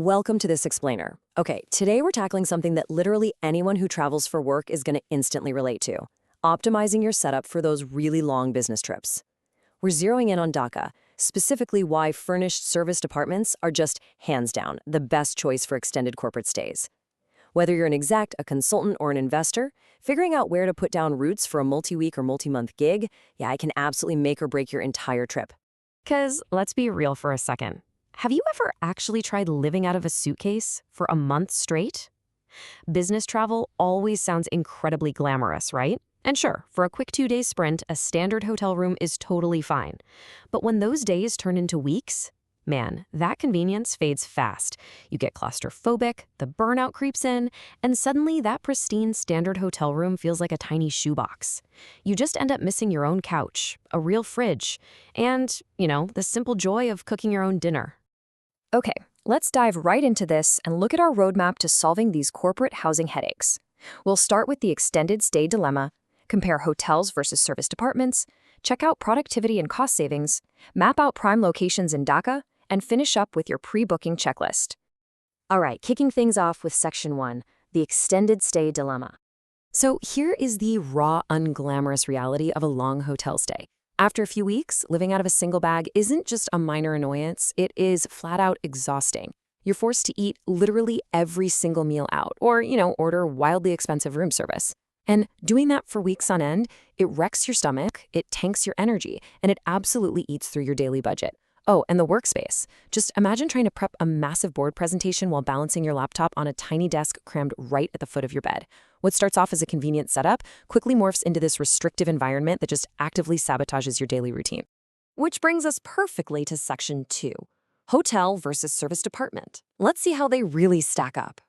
Welcome to this explainer. Okay, today we're tackling something that literally anyone who travels for work is going to instantly relate to: optimizing your setup for those really long business trips. We're zeroing in on Dhaka, specifically why furnished serviced apartments are just, hands down, the best choice for extended corporate stays. Whether you're an exec, a consultant, or an investor, figuring out where to put down roots for a multi-week or multi-month gig, it can absolutely make or break your entire trip. Because let's be real for a second. Have you ever actually tried living out of a suitcase for a month straight? Business travel always sounds incredibly glamorous, right? And sure, for a quick 2-day sprint, a standard hotel room is totally fine. But when those days turn into weeks, man, that convenience fades fast. You get claustrophobic, the burnout creeps in, and suddenly that pristine standard hotel room feels like a tiny shoebox. You just end up missing your own couch, a real fridge, and, the simple joy of cooking your own dinner. Okay, let's dive right into this and look at our roadmap to solving these corporate housing headaches. We'll start with the extended stay dilemma, compare hotels versus serviced apartments, check out productivity and cost savings, map out prime locations in Dhaka, and finish up with your pre-booking checklist. All right, kicking things off with Section 1, the extended stay dilemma. So here is the raw, unglamorous reality of a long hotel stay. After a few weeks, living out of a single bag isn't just a minor annoyance, it is flat out exhausting. You're forced to eat literally every single meal out, or, order wildly expensive room service. And doing that for weeks on end, it wrecks your stomach, it tanks your energy, and it absolutely eats through your daily budget. Oh, and the workspace. Just imagine trying to prep a massive board presentation while balancing your laptop on a tiny desk crammed right at the foot of your bed. What starts off as a convenient setup quickly morphs into this restrictive environment that just actively sabotages your daily routine. Which brings us perfectly to Section 2, hotel versus serviced apartment. Let's see how they really stack up.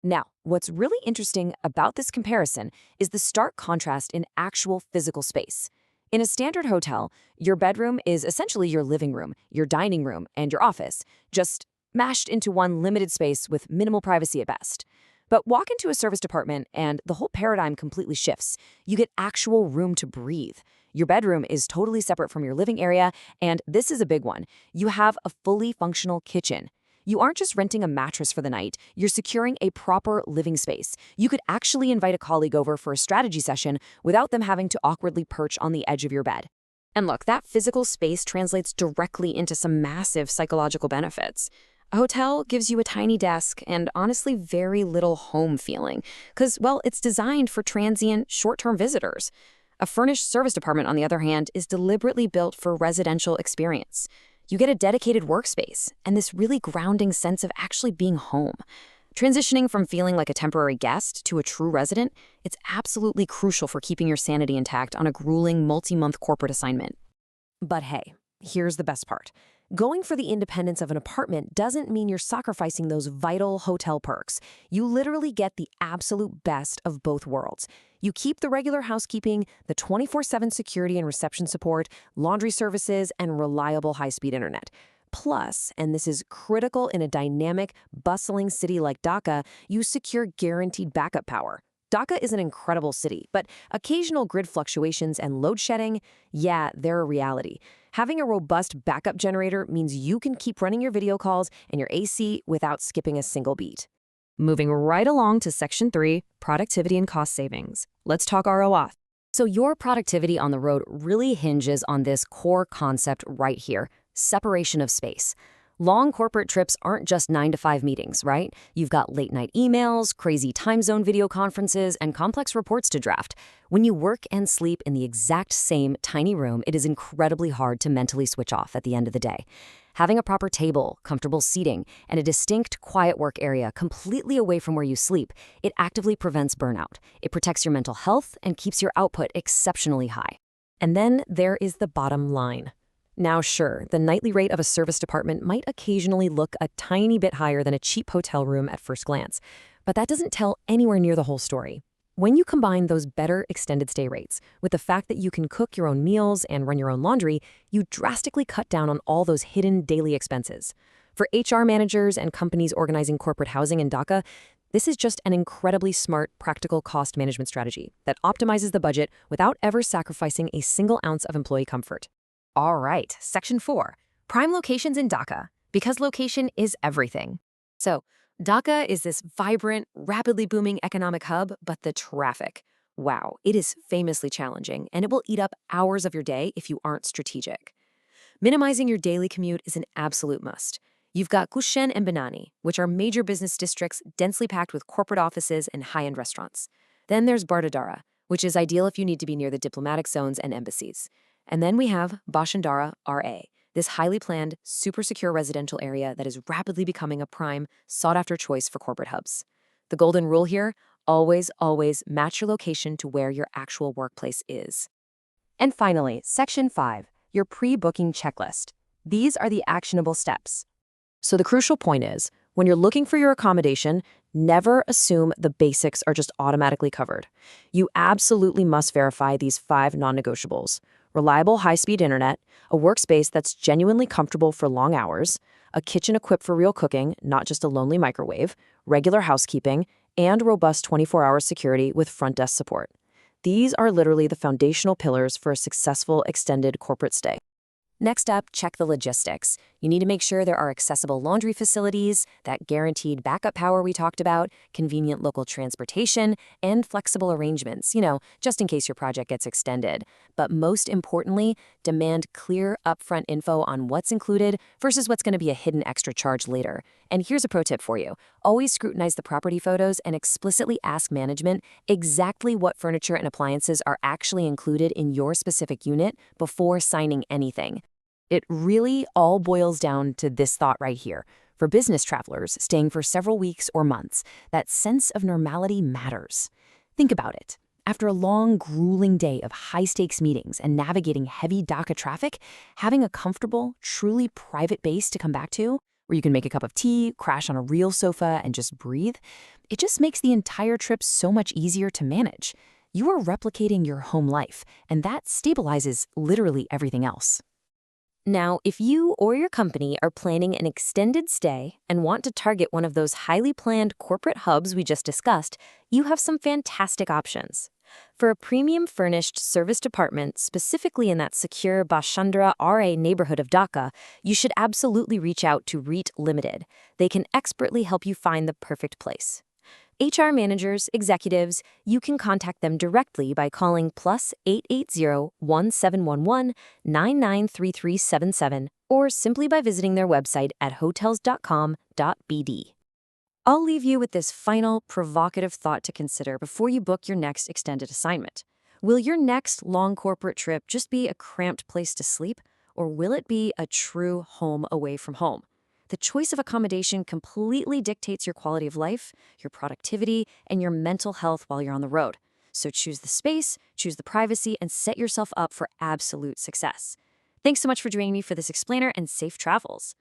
Now, what's really interesting about this comparison is the stark contrast in actual physical space. In a standard hotel, your bedroom is essentially your living room, your dining room, and your office, just mashed into one limited space with minimal privacy at best. But walk into a serviced apartment and the whole paradigm completely shifts. You get actual room to breathe. Your bedroom is totally separate from your living area, and this is a big one. You have a fully functional kitchen. You aren't just renting a mattress for the night, you're securing a proper living space. You could actually invite a colleague over for a strategy session without them having to awkwardly perch on the edge of your bed. And look, that physical space translates directly into some massive psychological benefits. A hotel gives you a tiny desk and honestly very little home feeling, because, it's designed for transient, short-term visitors. A furnished serviced apartment, on the other hand, is deliberately built for residential experience. You get a dedicated workspace and this really grounding sense of actually being home. Transitioning from feeling like a temporary guest to a true resident, it's absolutely crucial for keeping your sanity intact on a grueling multi-month corporate assignment. But hey, here's the best part. Going for the independence of an apartment doesn't mean you're sacrificing those vital hotel perks. You literally get the absolute best of both worlds. You keep the regular housekeeping, the 24/7 security and reception support, laundry services, and reliable high-speed internet. Plus, and this is critical in a dynamic, bustling city like Dhaka, you secure guaranteed backup power. Dhaka is an incredible city, but occasional grid fluctuations and load shedding, they're a reality. Having a robust backup generator means you can keep running your video calls and your AC without skipping a single beat. Moving right along to Section 3, productivity and cost savings. Let's talk ROI. So your productivity on the road really hinges on this core concept right here: separation of space. Long corporate trips aren't just 9-to-5 meetings, right? You've got late-night emails, crazy time zone video conferences, and complex reports to draft. When you work and sleep in the exact same tiny room, it is incredibly hard to mentally switch off at the end of the day. Having a proper table, comfortable seating, and a distinct, quiet work area completely away from where you sleep, it actively prevents burnout. It protects your mental health and keeps your output exceptionally high. And then there is the bottom line. Now, sure, the nightly rate of a serviced apartment might occasionally look a tiny bit higher than a cheap hotel room at first glance, but that doesn't tell anywhere near the whole story. When you combine those better extended stay rates with the fact that you can cook your own meals and run your own laundry, you drastically cut down on all those hidden daily expenses. For HR managers and companies organizing corporate housing in Dhaka, this is just an incredibly smart, practical cost management strategy that optimizes the budget without ever sacrificing a single ounce of employee comfort. All right, Section 4, prime locations in Dhaka, because location is everything. So, Dhaka is this vibrant, rapidly booming economic hub, but the traffic. Wow, it is famously challenging, and it will eat up hours of your day if you aren't strategic. Minimizing your daily commute is an absolute must. You've got Gulshan and Banani, which are major business districts densely packed with corporate offices and high-end restaurants. Then there's Baridhara, which is ideal if you need to be near the diplomatic zones and embassies. And then we have Bashundhara R, this highly planned, super secure residential area that is rapidly becoming a prime, sought-after choice for corporate hubs. The golden rule here, always match your location to where your actual workplace is. And finally, Section 5, your pre-booking checklist. These are the actionable steps. So the crucial point is, when you're looking for your accommodation, never assume the basics are just automatically covered. You absolutely must verify these 5 non-negotiables: reliable high-speed internet, a workspace that's genuinely comfortable for long hours, a kitchen equipped for real cooking, not just a lonely microwave, regular housekeeping, and robust 24-hour security with front desk support. These are literally the foundational pillars for a successful extended corporate stay. Next up, check the logistics. You need to make sure there are accessible laundry facilities, that guaranteed backup power we talked about, convenient local transportation, and flexible arrangements, just in case your project gets extended. But most importantly, demand clear, upfront info on what's included versus what's going to be a hidden extra charge later. And here's a pro tip for you. Always scrutinize the property photos and explicitly ask management exactly what furniture and appliances are actually included in your specific unit before signing anything. It really all boils down to this thought right here. For business travelers staying for several weeks or months, that sense of normality matters. Think about it. After a long, grueling day of high-stakes meetings and navigating heavy Dhaka traffic, having a comfortable, truly private base to come back to, where you can make a cup of tea, crash on a real sofa, and just breathe, it just makes the entire trip so much easier to manage. You are replicating your home life, and that stabilizes literally everything else. Now, if you or your company are planning an extended stay and want to target one of those highly planned corporate hubs we just discussed, you have some fantastic options. For a premium furnished serviced apartment, specifically in that secure Bashundhara R neighborhood of Dhaka, you should absolutely reach out to REIT-Limited. They can expertly help you find the perfect place. HR managers, executives, you can contact them directly by calling +880-1711-993377 or simply by visiting their website at hotels.com.bd. I'll leave you with this final, provocative thought to consider before you book your next extended assignment. Will your next long corporate trip just be a cramped place to sleep, or will it be a true home away from home? The choice of accommodation completely dictates your quality of life, your productivity, and your mental health while you're on the road. So choose the space, choose the privacy, and set yourself up for absolute success. Thanks so much for joining me for this explainer, and safe travels.